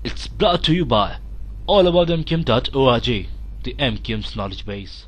It's brought to you by allaboutmkim.org, the MKIM's knowledge base.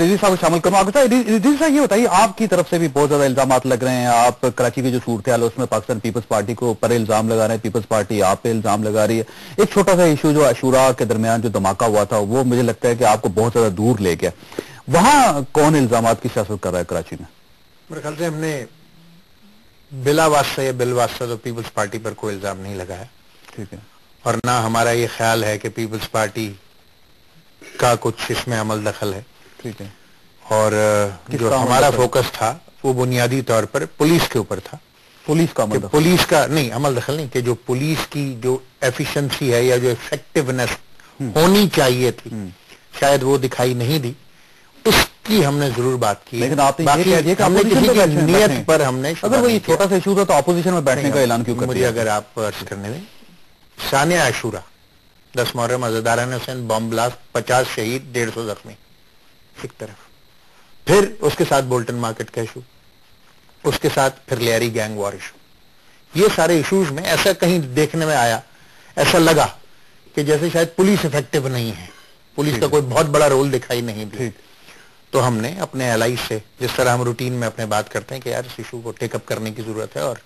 Rizvi साहब को शामिल करूँ आपके साथ। रिजवी साहब ये बताइए, आपकी तरफ से भी बहुत ज्यादा इल्जाम लग रहे हैं। आप कराची की जो सूरत हाल है उसमें पाकिस्तान पीपल्स पार्टी को ऊपर इल्जाम लगा रहे हैं, पीपल्स पार्टी आप पे इल्जाम लगा रही है। एक छोटा सा इशू जो अशूरा के दरमियान जो धमाका हुआ था वो मुझे लगता है कि आपको बहुत ज्यादा दूर ले गया। वहां कौन इल्जाम की सियासत कर रहा है कराची में? मेरे ख्याल से हमने बिला वास्ता या बिल वास्ता तो पीपल्स पार्टी पर कोई इल्जाम नहीं लगाया, ठीक है, और ना हमारा ये ख्याल है कि पीपल्स पार्टी का कुछ इसमें अमल दखल है, ठीक है। और जो हमारा फोकस था वो बुनियादी तौर पर पुलिस के ऊपर था। पुलिस का अमल, पुलिस का नहीं अमल दखल नहीं, कि जो पुलिस की जो एफिशिएंसी है या जो इफेक्टिवनेस होनी चाहिए थी शायद वो दिखाई नहीं दी, उसकी हमने जरूर बात की। लेकिन आपने हमने किसी की नियत पर हमने, अगर वो ये छोटा सा इशू था तो अपोजिशन में बैठने का ऐलान क्यों कर मुझे दिया? अगर आप अर्ज करने दें, शान आशूरा 10 मुहर्रम अज़दारान हुसैन बॉम्ब ब्लास्ट, 50 शहीद, 150 जख्मी एक तरफ, फिर उसके साथ बोल्टन मार्केट का इशू, उसके साथ फिर लियारी गैंग वॉर इशू। ये सारे इश्यूज में ऐसा कहीं देखने में आया, ऐसा लगा कि जैसे शायद पुलिस इफेक्टिव नहीं है, पुलिस का कोई बहुत बड़ा रोल दिखाई नहीं दिया। तो हमने अपने एलाई से, जिस तरह हम रूटीन में अपने बात करते हैं कि यार इस इशू को टेकअप करने की जरूरत है और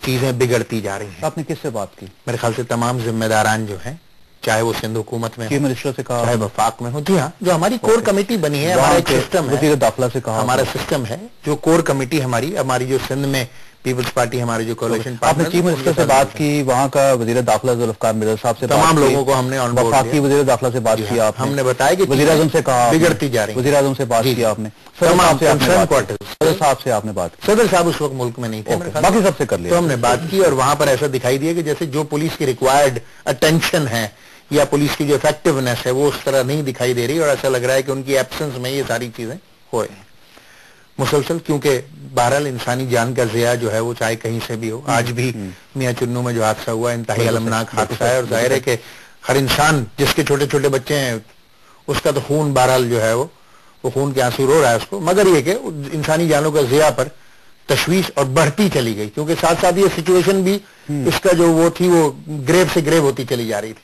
चीजें बिगड़ती जा रही हैं। आपने किससे बात की? मेरे ख्याल से तमाम जिम्मेदारान जो हैं, चाहे वो सिंध हुकूमत में, चीफ मिनिस्टर से कहा, चाहे वफाक में हो, जी हाँ, जो हमारी कोर कमेटी बनी है, हमारा एक सिस्टम है, वज़ीर दाखिला से कहा, हमारा सिस्टम है, जो कोर कमेटी हमारी जो सिंध में पीपल्स पार्टी हमारी जो कोalition, आपने चीफ मिनिस्टर से बात की, वहाँ का वज़ीर दाखिला ज़ुल्फ़िकार मिर्ज़ा साहब से, तमाम लोगों को हमने ऑन बोर्ड वफाकी वज़ीर दाखिला से बात की, हमने बताया कि वज़ीर आज़म से कहा, बिगड़ती जा रही है, वज़ीर आज़म से बात की आपने, सदर साहब से आपने बात की, सदर साहब उस वक्त मुल्क में नहीं थे, बाकी सबसे कर लिया, तो हमने बात की और वहां पर ऐसा दिखाई दिया कि जैसे जो पुलिस की रिक्वायर्ड अटेंशन है या पुलिस की जो इफेक्टिवनेस है वो उस तरह नहीं दिखाई दे रही, और ऐसा लग रहा है कि उनकी एब्सेंस में ये सारी चीजें हो रही हैं मुसलसल। क्योंकि बहरहाल इंसानी जान का ज़िया जो है वो चाहे कहीं से भी हो, आज भी मियां चुन्नू में जो हादसा हुआ इंतहाई अलमनाक हादसा है, और जाहिर है कि हर इंसान जिसके छोटे छोटे बच्चे हैं उसका तो खून बहरहाल जो है वो खून के आंसू रो रहा है उसको, मगर ये कि इंसानी जानों का ज़िया पर तशवीश और बढ़ती चली गई, क्योंकि साथ साथ ये सिचुएशन भी इसका जो वो थी वो ग्रेव से ग्रेव होती चली जा रही थी।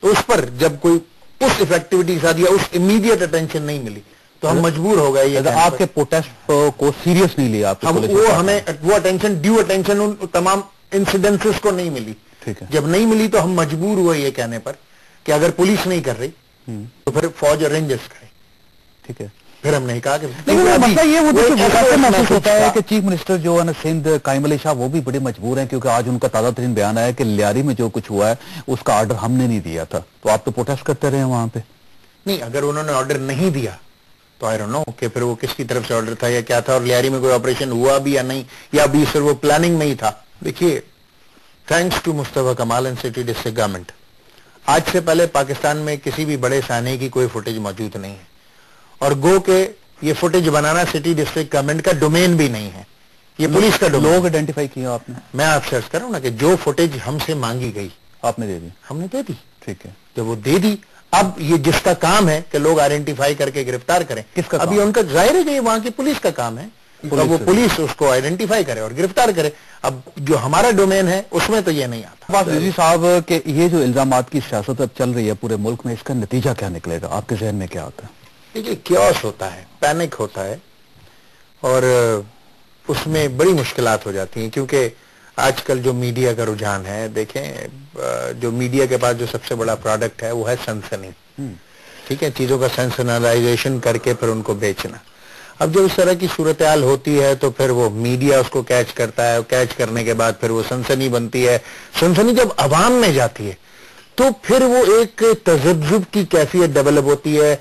तो उस पर जब कोई उस इफेक्टिविटी के साथ या उस इमीडिएट अटेंशन नहीं मिली तो हम मजबूर हो गए। ये आपके प्रोटेस्ट को सीरियस नहीं लिया हम, वो हमें वो अटेंशन, ड्यू अटेंशन उन तमाम इंसिडेंसेस को नहीं मिली। ठीक है, जब नहीं मिली तो हम मजबूर हुए ये कहने पर कि अगर पुलिस नहीं कर रही तो फिर फौज और रेंजर्स करे। ठीक है, फिर हमने कहा कि मतलब ये वो महसूस होता है कि चीफ मिनिस्टर जो है ना सिंध कायम अली शाह वो भी बड़े मजबूर हैं, क्योंकि आज उनका ताज़ा तरीन बयान आया कि लियारी में जो कुछ हुआ है उसका ऑर्डर हमने नहीं दिया था। तो आप तो प्रोटेस्ट करते रहे वहां पे? नहीं, अगर उन्होंने ऑर्डर नहीं दिया तो आई डोंट नो कि फिर वो किसकी तरफ से ऑर्डर था या क्या था, और लियारी में कोई ऑपरेशन हुआ भी या नहीं, या अभी सिर्फ वो प्लानिंग में ही था। देखिए, थैंक्स टू मुस्तफा कमाल एंड सिटी डिस्ट्रिक्ट गवर्नमेंट, आज से पहले पाकिस्तान में किसी भी बड़े साने की कोई फुटेज मौजूद नहीं है, और गो के ये फुटेज बनाना सिटी डिस्ट्रिक्ट गवर्नमेंट का डोमेन भी नहीं है, ये पुलिस का डोमेन। लोग आइडेंटिफाई किया आपने? मैं आपसे अर्ज कर रहा हूं ना कि जो फुटेज हमसे मांगी गई आपने दे दी, हमने दे दी। ठीक है, जब वो दे दी, अब ये जिसका काम है कि लोग आइडेंटिफाई करके गिरफ्तार करें, किसका अभी उनका जाहिर है कि वहां की पुलिस का काम है, अब वो पुलिस उसको आइडेंटिफाई करे और गिरफ्तार करे। अब जो हमारा डोमेन है उसमें तो ये नहीं आता। रिजवी साहब के ये जो इल्जामात की सियासत अब चल रही है पूरे मुल्क में, इसका नतीजा क्या निकलेगा? आपके जहन में क्या आता है? देखिए, क्योस होता है, पैनिक होता है, और उसमें बड़ी मुश्किलात हो जाती हैं, क्योंकि आजकल जो मीडिया का रुझान है, देखें जो मीडिया के पास जो सबसे बड़ा प्रोडक्ट है वो है सनसनी। ठीक है, चीजों का सेंसेशनलाइजेशन करके फिर उनको बेचना। अब जब इस तरह की सूरत हाल होती है तो फिर वो मीडिया उसको कैच करता है, कैच करने के बाद फिर वो सनसनी बनती है। सनसनी जब अवाम में जाती है तो फिर वो एक तजब्जुब की कैफियत डेवलप होती है,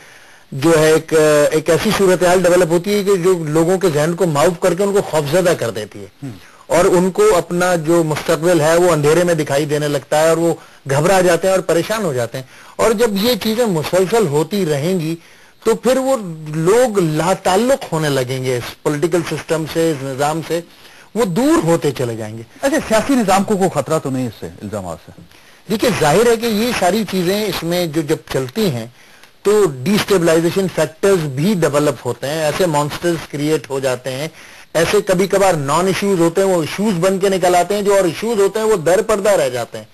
जो है एक ऐसी सूरत हाल डेवलप होती है कि जो लोगों के जहन को माउफ करके उनको खौफजदा कर देती है, और उनको अपना जो मुस्तकबिल है वो अंधेरे में दिखाई देने लगता है, और वो घबरा जाते हैं और परेशान हो जाते हैं। और जब ये चीजें मुसलसल होती रहेंगी तो फिर वो लोग लाताल्लुक होने लगेंगे इस पॉलिटिकल सिस्टम से, इस निजाम से। وہ دور ہوتے چلے جائیں گے. اچھا, سیاسی نظام کو کوئی خطرہ تو نہیں اس سے, الزامات سے؟ دیکھیے ظاہر ہے کہ یہ ساری چیزیں اس میں جو جب چلتی ہیں تو ڈی اسٹیبلائزیشن فیکٹرز بھی ڈیولپ ہوتے ہیں, ایسے مانسٹرز کریٹ ہو جاتے ہیں, ایسے کبھی کبھار نان ایشوز ہوتے ہیں وہ ایشوز بن کے نکل آتے ہیں, جو اور ایشوز ہوتے ہیں وہ در پردہ رہ جاتے ہیں.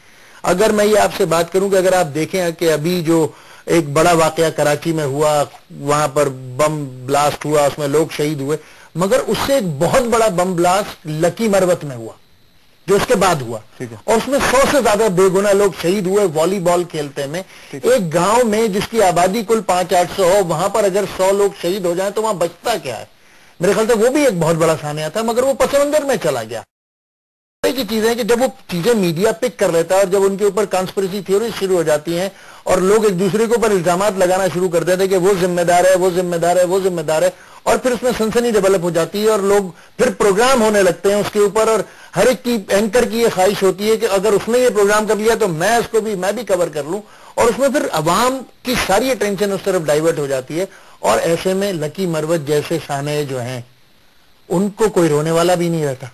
اگر میں یہ آپ سے بات کروں کہ اگر آپ دیکھیں کہ ابھی جو ایک بڑا واقعہ کراچی میں ہوا, وہاں پر بم بلاسٹ ہوا, اس میں لوگ شہید ہوئے, مگر اس سے ایک بہت بڑا بم بلاسٹ لکی مروت میں ہوا جو اس کے بعد ہوا, اور اس میں 100 سے زیادہ بے گناہ لوگ شہید ہوئے والی بال کھیلتے میں. ایک گاؤں میں جس کی آبادی کل 500-800 ہو, وہاں پر اگر 100 لوگ شہید ہو جائیں تو وہاں بچتا کیا ہے؟ میرے خیال سے وہ بھی ایک بہت بڑا سانحہ تھا, مگر وہ پس منظر میں چلا گیا. کی چیزیں کہ جب وہ چیزیں میڈیا پک کر لیتا ہے اور جب ان کے اوپر کانسپریسی تھیوری شروع ہو جاتی ہیں اور لوگ ایک دوسرے کے اوپر الزامات لگانا شروع کر دیتے ہیں کہ وہ ذمہ دار ہے, وہ ذمہ دار ہے, وہ ذمہ دار ہے, اور پھر اس میں سنسنی ڈیولپ ہو جاتی ہے اور لوگ پھر پروگرام ہونے لگتے ہیں اس کے اوپر, اور ہر ایک کی اینکر کی یہ خواہش ہوتی ہے کہ اگر اس نے یہ پروگرام کر لیا تو میں اس کو بھی میں بھی کور کر لوں, اور اس میں پھر عوام کی ساری اٹینشن اس طرف ڈائیورٹ ہو جاتی ہے. اور ایسے میں لکی مروت جیسے سانحے جو ہیں ان کو کوئی رونے والا بھی نہیں رہتا.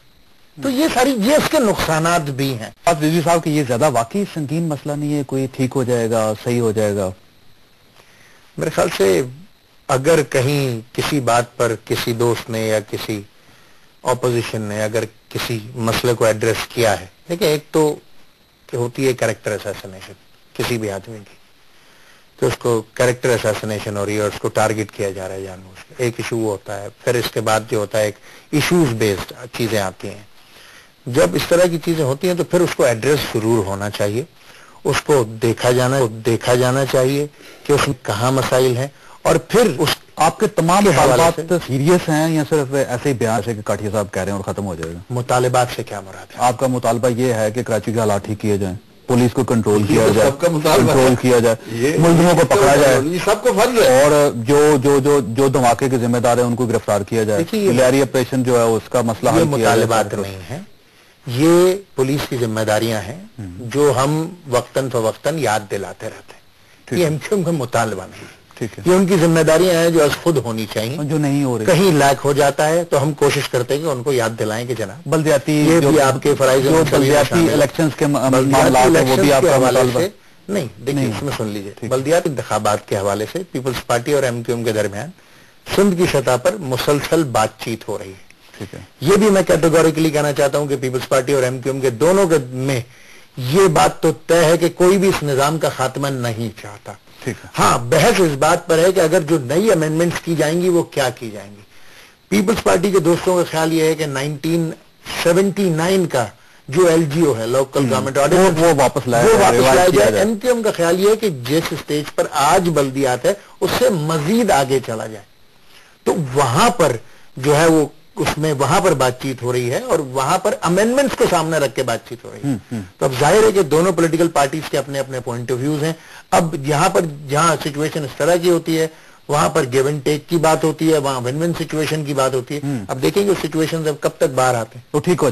تو یہ اس کے نقصانات بھی ہیں. رضوی صاحب کہ یہ زیادہ واقعی سنگین مسئلہ نہیں ہے, کوئی ٹھیک ہو جائے گا, صحیح ہو جائے گا؟ میرے خیال سے اگر کہیں کسی بات پر کسی دوست نے یا کسی اپوزیشن نے اگر کسی مسئلے کو ایڈریس کیا ہے, دیکھیں ایک تو کہ ہوتی ہے کریکٹر اسیسنیشن کسی بھی آدمی کی, تو اس کو کریکٹر اسیسنیشن ہو رہی ہے اور اس کو ٹارگٹ کیا جا رہا ہے جانبوجھ کے, ایک ایشو ہوتا ہے. پھر اس کے بعد جو ہوتا ہے ایک ایشوز بیسڈ چیزیں آتی ہیں. جب اس طرح کی چیزیں ہوتی ہیں تو پھر اس کو ایڈریس ضرور ہونا چاہیے, اس کو دیکھا جانا چاہیے کہ اس میں کہاں مسائل ہیں, اور پھر اس آپ کے تمام مطالبات سیریس ہیں یا صرف ایسے ہی بیان سے کہ کاٹھیا صاحب کہہ رہے ہیں اور ختم ہو جائے گا؟ مطالبات سے کیا مراد ہے؟ آپ کا مطالبہ یہ ہے کہ کراچی کے حالات ٹھیک کیے جائیں, پولیس کو کنٹرول کیا جائے, کنٹرول کیا جائے, ملزموں کو پکڑا جائے, سب کو فرض ہے, اور جو دھماکے کے ذمہ دار ہیں ان کو گرفتار کیا جائے. لیاری آپریشن جو ہے اس کا مسئلہ حل کیا جائے. مطالبات نہیں ہے, یہ پولیس کی ذمہ داریاں ہیں جو ہم وقتاً فوقتاً یاد دلاتے رہتے ہیں. یہ ایم کا مطالبہ نہیں, یہ ان کی ذمہ داریاں ہیں جو از خود ہونی چاہیے, جو نہیں ہو رہی. کہیں لیک ہو جاتا ہے تو ہم کوشش کرتے ہیں کہ ان کو یاد دلائیں کہ جناب بلدیاتی یہ بھی آپ کے فرائض بلدیاتی الیکشنز کے معاملات وہ بھی آپ کا مطالبہ نہیں. دیکھیے اس میں سن لیجیے, بلدیاتی انتخابات کے حوالے سے پیپلز پارٹی اور ایم کیو ایم کے درمیان سندھ کی سطح پر مسلسل بات چیت ہو رہی ہے. یہ بھی میں کیٹیگوریکلی کہنا چاہتا ہوں کہ پیپلز پارٹی اور ایم کیو ایم کے دونوں کے میں یہ بات تو طے ہے کہ کوئی بھی اس نظام کا خاتمہ نہیں چاہتا. ہاں بحث اس بات پر ہے کہ اگر جو نئی امینڈمنٹس کی جائیں گی وہ کیا کی جائیں گی. پیپلز پارٹی کے دوستوں کا خیال یہ ہے کہ 1979 کا جو ایل جی او ہے, لوکل گورنمنٹ آرڈیننس, وہ واپس لایا جائے. ایم کیو ایم کا خیال یہ ہے کہ جس سٹیج پر آج بلدیات ہے اس سے مزید آگے چلا جائے. تو وہاں پر جو ہے وہ اس میں وہاں پر بات چیت ہو رہی ہے اور وہاں پر امینڈمنٹس کو سامنے رکھ کے بات چیت ہو رہی ہے. تو اب ظاہر ہے کہ دونوں پولیٹیکل پارٹیز کے اپنے اپنے پوائنٹ آف ویوز ہیں. اب یہاں پر جہاں سچویشن اس طرح کی ہوتی ہے وہاں پر گیو اینڈ ٹیک کی بات ہوتی ہے, وہاں ون ون سچویشن کی بات ہوتی ہے. اب دیکھیں گے سچویشن اب کب تک باہر آتے ہیں. تو ٹھیک ہو